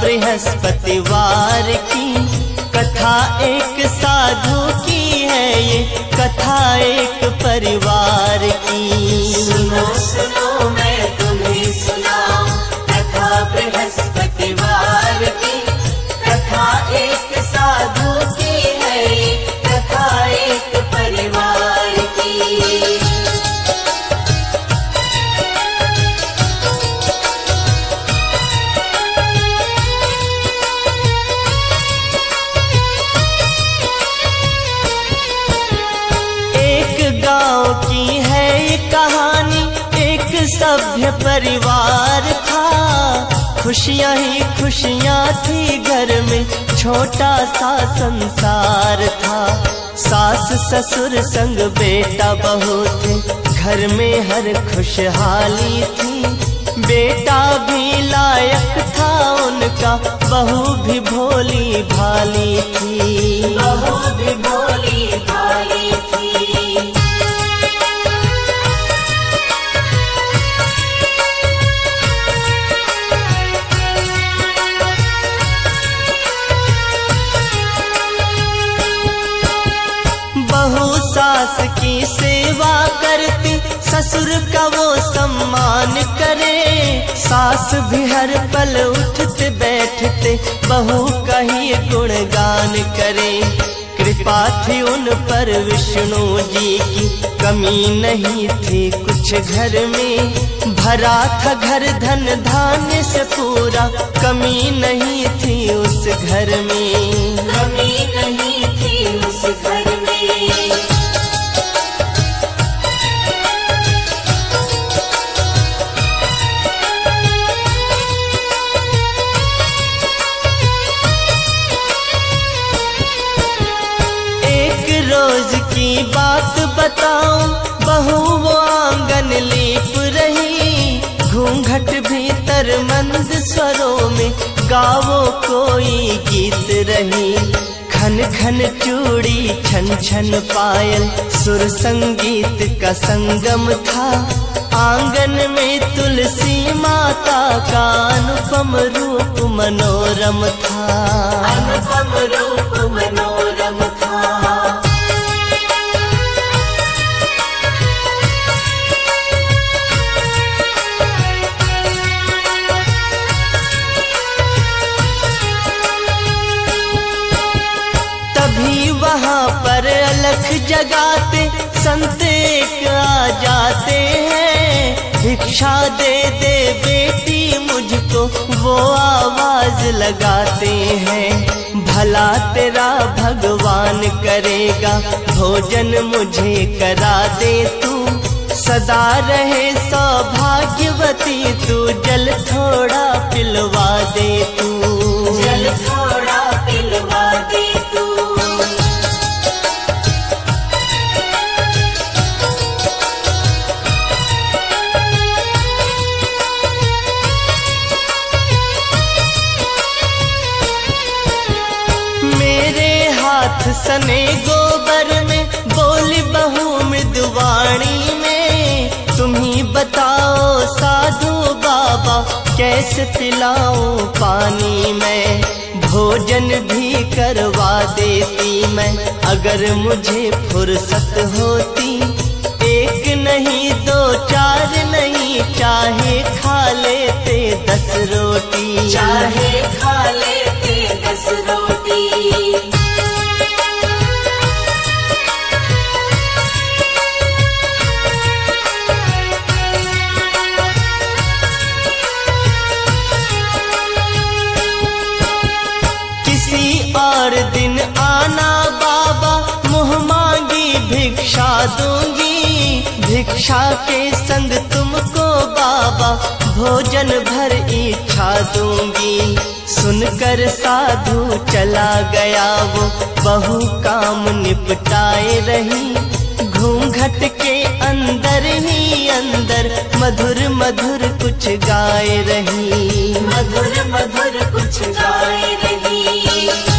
बृहस्पतिवार की। कथा एक साधु की है ये, कथा एक परिवार की। सुनो सुनो मैं तुम्हें सुनाऊं कथा बृहस्पतिवार की। कथा एक साधु की है ये, कथा एक परिवार की। गांव की है ये कहानी, एक सभ्य परिवार था। खुशियां ही खुशियां थी घर में, छोटा सा संसार था। सास ससुर संग बेटा बहू थे, घर में हर खुशहाली थी। बेटा भी लायक था उनका, बहू भी भोली भाली थी। बहू भी भोली भाली थी। बहू सास की सेवा करती, ससुर का वो सम्मान करे। सास भी हर पल उठते बैठते बहू का ही गुणगान करे। कृपा थी उन पर विष्णु जी की, कमी नहीं थी कुछ घर में। भरा था घर धन धान्य से पूरा, कमी नहीं थी उस घर में। कमी नहीं थी उस घर में। रोज की बात बताऊं, बहू वो आंगन लीप रही। घूंघट भीतर मंद स्वरों में गावो कोई गीत रही। खन खन चूड़ी छन छन पायल, सुर संगीत का संगम था। आंगन में तुलसी माता का अनुपम रूप मनोरम था। अनुपम रूप मनोरम था। वहाँ पर अलख जगाते संत एक आ जाते हैं। भिक्षा दे दे बेटी मुझको, वो आवाज लगाते हैं। भला तेरा भगवान करेगा, भोजन मुझे करा दे तू। सदा रहे सौभाग्यवती तू, जल थोड़ा पिलवा दे तू। जल थोड़ा पिलवा दे तू। सने गोबर में बोली बहू मृदुवाणी में। तुम ही बताओ साधु बाबा, कैसे पिलाऊं पानी में। भोजन भी करवा देती मैं, अगर मुझे फुर्सत होती। एक नहीं दो चार नहीं, चाहे खा लेते 10 रोटी। चाहे खा लेते 10 रोटी। और दिन आना बाबा, मुँह मांगी भिक्षा दूंगी। भिक्षा के संग तुमको बाबा, भोजन भर इच्छा दूंगी। सुनकर साधु चला गया वो, बहू काम निपटाए रही। घूंघट के अंदर ही अंदर मधुर मधुर कुछ गाए रही। मधुर मधुर कुछ गाए रही।